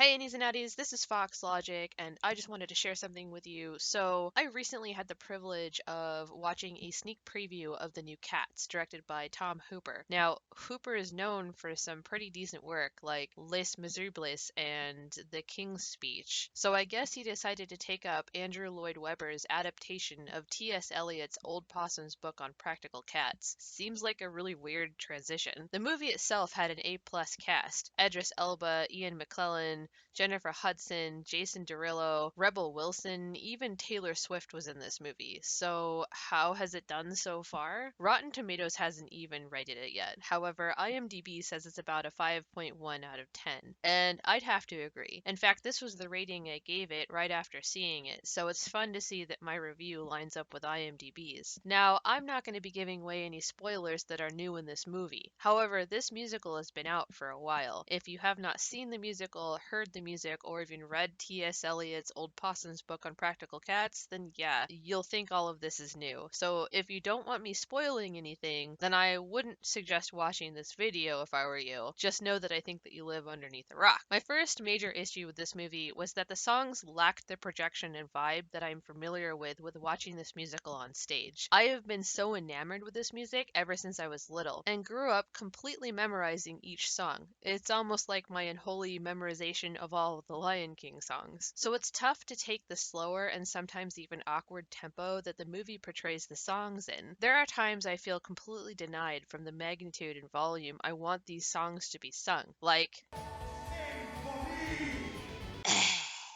Hey Innies and Natties, this is FoxLogic, and I just wanted to share something with you. So, I recently had the privilege of watching a sneak preview of the new Cats, directed by Tom Hooper. Now, Hooper is known for some pretty decent work, like Les Miserables and The King's Speech. So, I guess he decided to take up Andrew Lloyd Webber's adaptation of T.S. Eliot's Old Possum's book on practical cats. Seems like a really weird transition. The movie itself had an A-plus cast: Idris Elba, Ian McKellen, Jennifer Hudson, Jason Derulo, Rebel Wilson, even Taylor Swift was in this movie. So, how has it done so far? Rotten Tomatoes hasn't even rated it yet. However, IMDb says it's about a 5.1 out of 10. And I'd have to agree. In fact, this was the rating I gave it right after seeing it, so it's fun to see that my review lines up with IMDb's. Now, I'm not going to be giving away any spoilers that are new in this movie. However, this musical has been out for a while. If you have not seen the musical, heard the music, or even read T.S. Eliot's Old Possum's book on practical cats, then yeah, you'll think all of this is new. So if you don't want me spoiling anything, then I wouldn't suggest watching this video if I were you. Just know that I think that you live underneath a rock. My first major issue with this movie was that the songs lacked the projection and vibe that I'm familiar with watching this musical on stage. I have been so enamored with this music ever since I was little, and grew up completely memorizing each song. It's almost like my unholy memorization of all of the Lion King songs. So it's tough to take the slower and sometimes even awkward tempo that the movie portrays the songs in. There are times I feel completely denied from the magnitude and volume I want these songs to be sung. Like,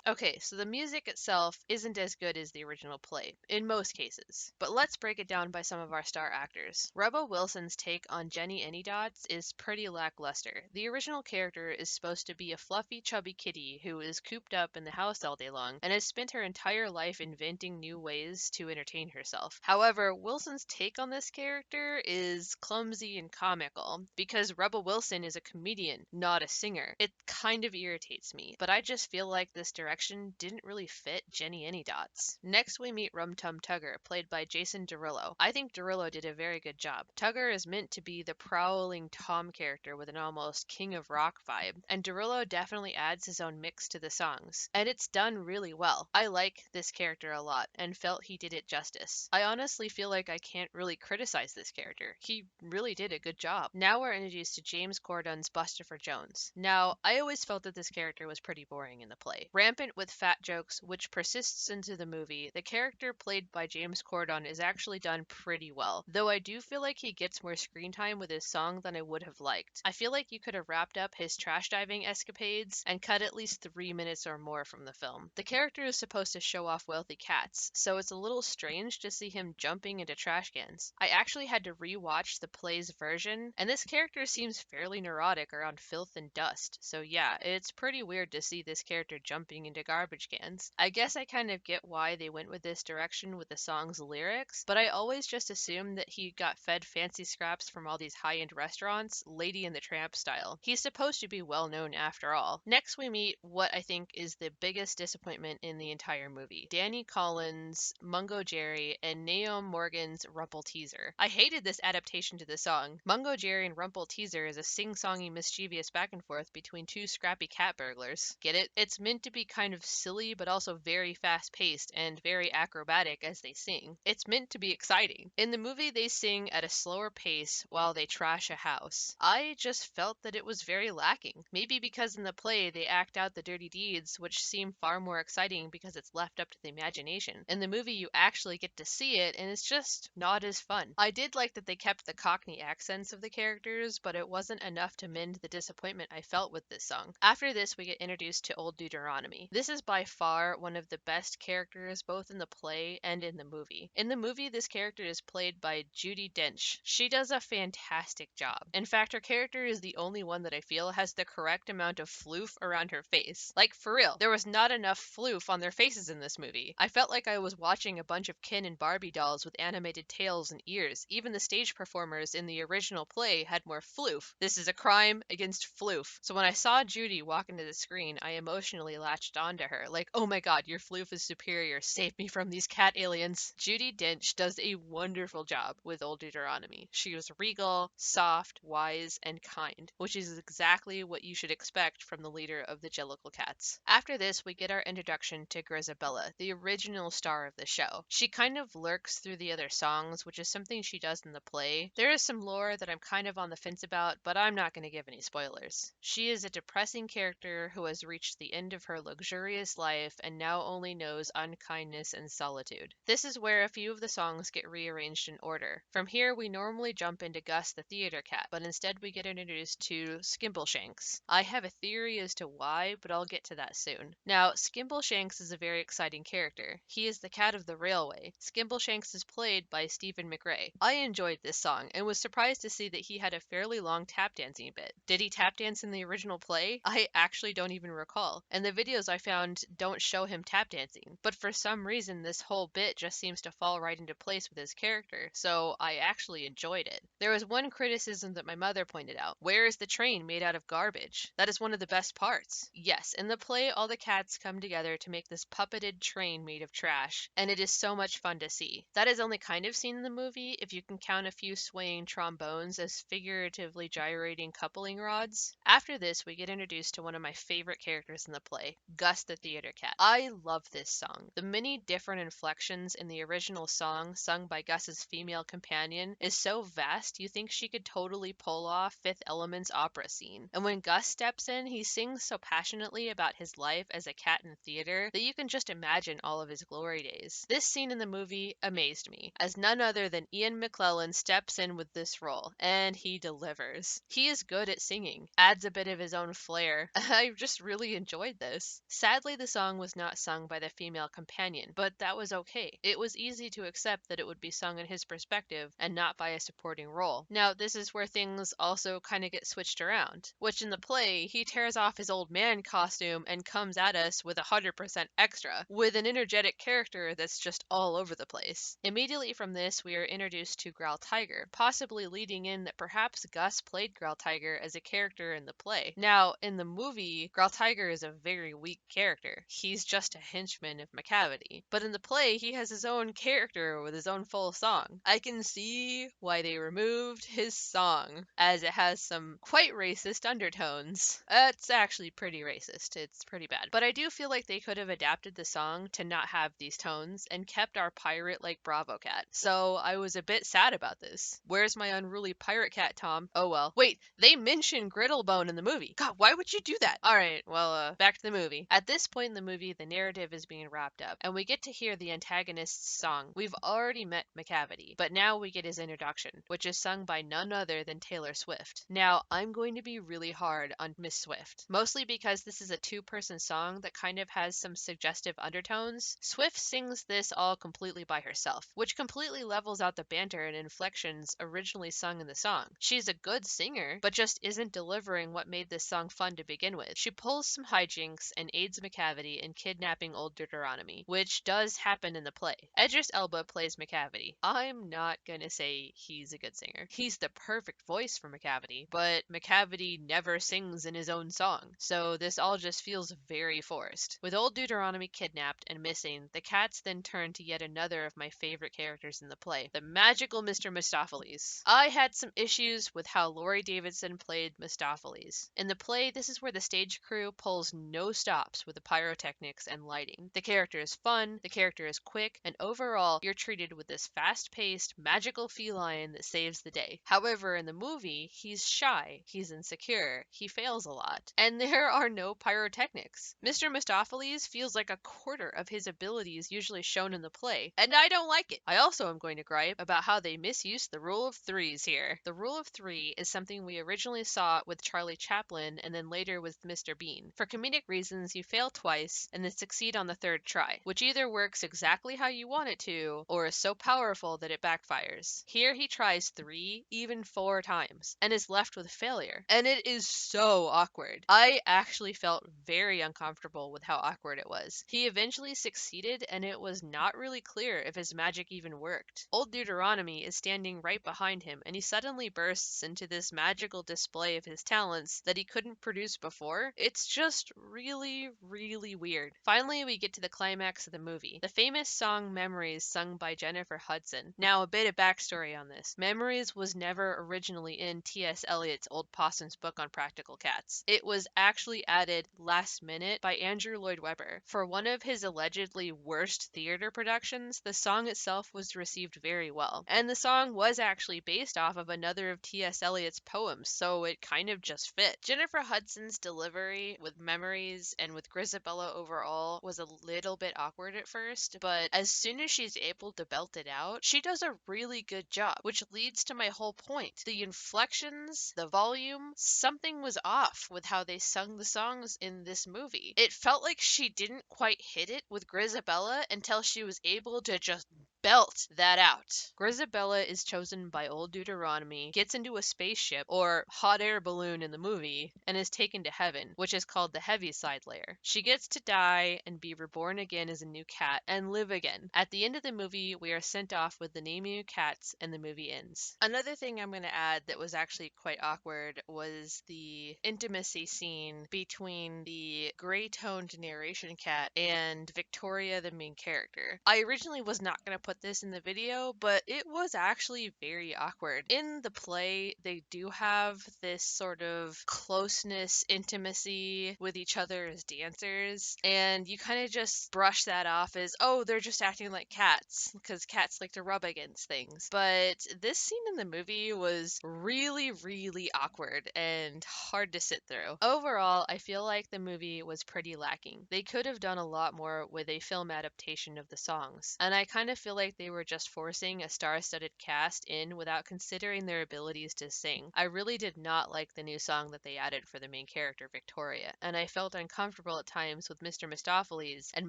okay, so the music itself isn't as good as the original play, in most cases. But let's break it down by some of our star actors. Rebel Wilson's take on Jenny Anydots is pretty lackluster. The original character is supposed to be a fluffy, chubby kitty who is cooped up in the house all day long and has spent her entire life inventing new ways to entertain herself. However, Wilson's take on this character is clumsy and comical, because Rebel Wilson is a comedian, not a singer. It kind of irritates me, but I just feel like this direction didn't really fit Jenny Anydots. Next, we meet Rum Tum Tugger, played by Jason Derulo. I think Derulo did a very good job. Tugger is meant to be the prowling Tom character with an almost King of Rock vibe, and Derulo definitely adds his own mix to the songs, and it's done really well. I like this character a lot, and felt he did it justice. I honestly feel like I can't really criticize this character. He really did a good job. Now we're introduced to James Corden's Bustopher Jones. Now, I always felt that this character was pretty boring in the play. Rampant with fat jokes, which persists into the movie, the character played by James Corden is actually done pretty well, though I do feel like he gets more screen time with his song than I would have liked. I feel like you could have wrapped up his trash diving escapades and cut at least 3 minutes or more from the film. The character is supposed to show off wealthy cats, so it's a little strange to see him jumping into trash cans. I actually had to re-watch the play's version, and this character seems fairly neurotic around filth and dust, so yeah, it's pretty weird to see this character jumping into garbage cans. I guess I kind of get why they went with this direction with the song's lyrics, but I always just assumed that he got fed fancy scraps from all these high-end restaurants, Lady and the Tramp style. He's supposed to be well known after all. Next we meet what I think is the biggest disappointment in the entire movie: Danny Collins, Mungo Jerry, and Naomi Morgan's Rumple Teaser. I hated this adaptation to the song. Mungo Jerry and Rumple Teaser is a sing-songy, mischievous back and forth between two scrappy cat burglars. Get it? It's meant to be kind of silly, but also very fast-paced and very acrobatic as they sing. It's meant to be exciting. In the movie, they sing at a slower pace while they trash a house. I just felt that it was very lacking. Maybe because in the play they act out the dirty deeds, which seem far more exciting because it's left up to the imagination. In the movie, you actually get to see it, and it's just not as fun. I did like that they kept the Cockney accents of the characters, but it wasn't enough to mend the disappointment I felt with this song. After this, we get introduced to Old Deuteronomy. This is by far one of the best characters both in the play and in the movie. In the movie, this character is played by Judi Dench. She does a fantastic job. In fact, her character is the only one that I feel has the correct amount of floof around her face. Like, for real, there was not enough floof on their faces in this movie. I felt like I was watching a bunch of Ken and Barbie dolls with animated tails and ears. Even the stage performers in the original play had more floof. This is a crime against floof. So when I saw Judy walk into the screen, I emotionally latched on to her, like, oh my god, your floof is superior, save me from these cat aliens. Judi Dench does a wonderful job with Old Deuteronomy. She was regal, soft, wise, and kind, which is exactly what you should expect from the leader of the Jellicle Cats. After this, we get our introduction to Grisabella, the original star of the show. She kind of lurks through the other songs, which is something she does in the play. There is some lore that I'm kind of on the fence about, but I'm not going to give any spoilers. She is a depressing character who has reached the end of her luxurious life and now only knows unkindness and solitude. This is where a few of the songs get rearranged in order. From here, we normally jump into Gus the theater cat, but instead we get introduced to Skimbleshanks. I have a theory as to why, but I'll get to that soon. Now, Skimbleshanks is a very exciting character. He is the cat of the railway. Skimbleshanks is played by Stephen McRae. I enjoyed this song and was surprised to see that he had a fairly long tap dancing bit. Did he tap dance in the original play? I actually don't even recall. And the videos I found don't show him tap dancing. But for some reason, this whole bit just seems to fall right into place with his character, so I actually enjoyed it. There was one criticism that my mother pointed out. Where is the train made out of garbage? That is one of the best parts. Yes, in the play, all the cats come together to make this puppeted train made of trash, and it is so much fun to see. That is only kind of seen in the movie if you can count a few swaying trombones as figuratively gyrating coupling rods. After this, we get introduced to one of my favorite characters in the play, Gus the theater cat. I love this song. The many different inflections in the original song sung by Gus's female companion is so vast you think she could totally pull off Fifth Element's opera scene. And when Gus steps in, he sings so passionately about his life as a cat in theater that you can just imagine all of his glory days. This scene in the movie amazed me, as none other than Ian McKellen steps in with this role, and he delivers. He is good at singing, adds a bit of his own flair. I just really enjoyed this. Sadly, the song was not sung by the female companion, but that was okay. It was easy to accept that it would be sung in his perspective and not by a supporting role. Now, this is where things also kind of get switched around, which in the play, he tears off his old man costume and comes at us with 100% extra, with an energetic character that's just all over the place. Immediately from this, we are introduced to Growl Tiger, possibly leading in that perhaps Gus played Growl Tiger as a character in the play. Now, in the movie, Growl Tiger is a very weak character. He's just a henchman of Macavity. But in the play, he has his own character with his own full song. I can see why they removed his song, as it has some quite racist undertones. It's actually pretty racist. It's pretty bad. But I do feel like they could have adapted the song to not have these tones and kept our pirate like Bravo Cat. So I was a bit sad about this. Where's my unruly pirate cat, Tom? Oh well. Wait, they mention Griddlebone in the movie. God, why would you do that? Alright, well, back to the movie. At this point in the movie, the narrative is being wrapped up, and we get to hear the antagonist's song. We've already met Macavity, but now we get his introduction, which is sung by none other than Taylor Swift. Now, I'm going to be really hard on Miss Swift, mostly because this is a two-person song that kind of has some suggestive undertones. Swift sings this all completely by herself, which completely levels out the banter and inflections originally sung in the song. She's a good singer, but just isn't delivering what made this song fun to begin with. She pulls some hijinks and aids Macavity in kidnapping Old Deuteronomy, which does happen in the play. Idris Elba plays Macavity. I'm not gonna say he's a good singer. He's the perfect voice for Macavity, but Macavity never sings in his own song, so this all just feels very forced. With Old Deuteronomy kidnapped and missing, the cats then turn to yet another of my favorite characters in the play, the magical Mr. Mistopheles. I had some issues with how Laurie Davidson played Mistopheles. In the play, this is where the stage crew pulls no stops with the pyrotechnics and lighting. The character is fun, the character is quick, and overall, you're treated with this fast-paced, magical feline that saves the day. However, in the movie, he's shy, he's insecure, he fails a lot, and there are no pyrotechnics. Mr. Mistopheles feels like a quarter of his abilities usually shown in the play, and I don't like it. I also am going to gripe about how they misused the rule of threes here. The rule of three is something we originally saw with Charlie Chaplin and then later with Mr. Bean. For comedic reasons, you fail twice and then succeed on the third try, which either works exactly how you want it to or is so powerful that it backfires. Here he tries 3, even 4 times and is left with failure, and it is so awkward. I actually felt very uncomfortable with how awkward it was. He eventually succeeded, and it was not really clear if his magic even worked. Old Deuteronomy is standing right behind him, and he suddenly bursts into this magical display of his talents that he couldn't produce before. It's just really, really weird. Finally, we get to the climax of the movie, the famous song Memories sung by Jennifer Hudson. Now, a bit of backstory on this. Memories was never originally in T.S. Eliot's Old Possum's book on practical cats. It was actually added last minute by Andrew Lloyd Webber. For one of his allegedly worst theater productions, the song itself was received very well. And the song was actually based off of another of T.S. Eliot's poems, so it kind of just fit. Jennifer Hudson's delivery with Memories and with Grisabella overall was a little bit awkward at first, but as soon as she's able to belt it out, she does a really good job, which leads to my whole point. The inflections, the volume, something was off with how they sung the songs in this movie. It felt like she didn't quite hit it with Grisabella until she was able to just belt that out. Grisabella is chosen by Old Deuteronomy, gets into a spaceship, or hot air balloon in the movie, and is taken to heaven, which is called the Heaviside layer. She gets to die and be reborn again as a new cat and live again. At the end of the movie, we are sent off with the naming of cats and the movie ends. Another thing I'm going to add that was actually quite awkward was the intimacy scene between the gray-toned narration cat and Victoria, the main character. I originally was not going to put this in the video, but it was actually very awkward. In the play, they do have this sort of closeness, intimacy with each other as dancers, and you kind of just brush that off as, oh, they're just acting like cats, because cats like to rub against things. But this scene in the movie was really, really awkward and hard to sit through. Overall, I feel like the movie was pretty lacking. They could have done a lot more with a film adaptation of the songs, and I kind of feel like they were just forcing a star-studded cast in without considering their abilities to sing. I really did not like the new song that they added for the main character, Victoria, and I felt uncomfortable at times with Mr. Mistopheles and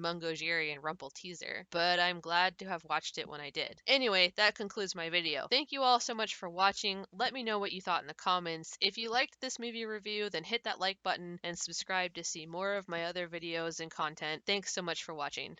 Mungo Jerry and Rumple Teaser, but I'm glad to have watched it when I did. Anyway, that concludes my video. Thank you all so much for watching. Let me know what you thought in the comments. If you liked this movie review, then hit that like button and subscribe to see more of my other videos and content. Thanks so much for watching.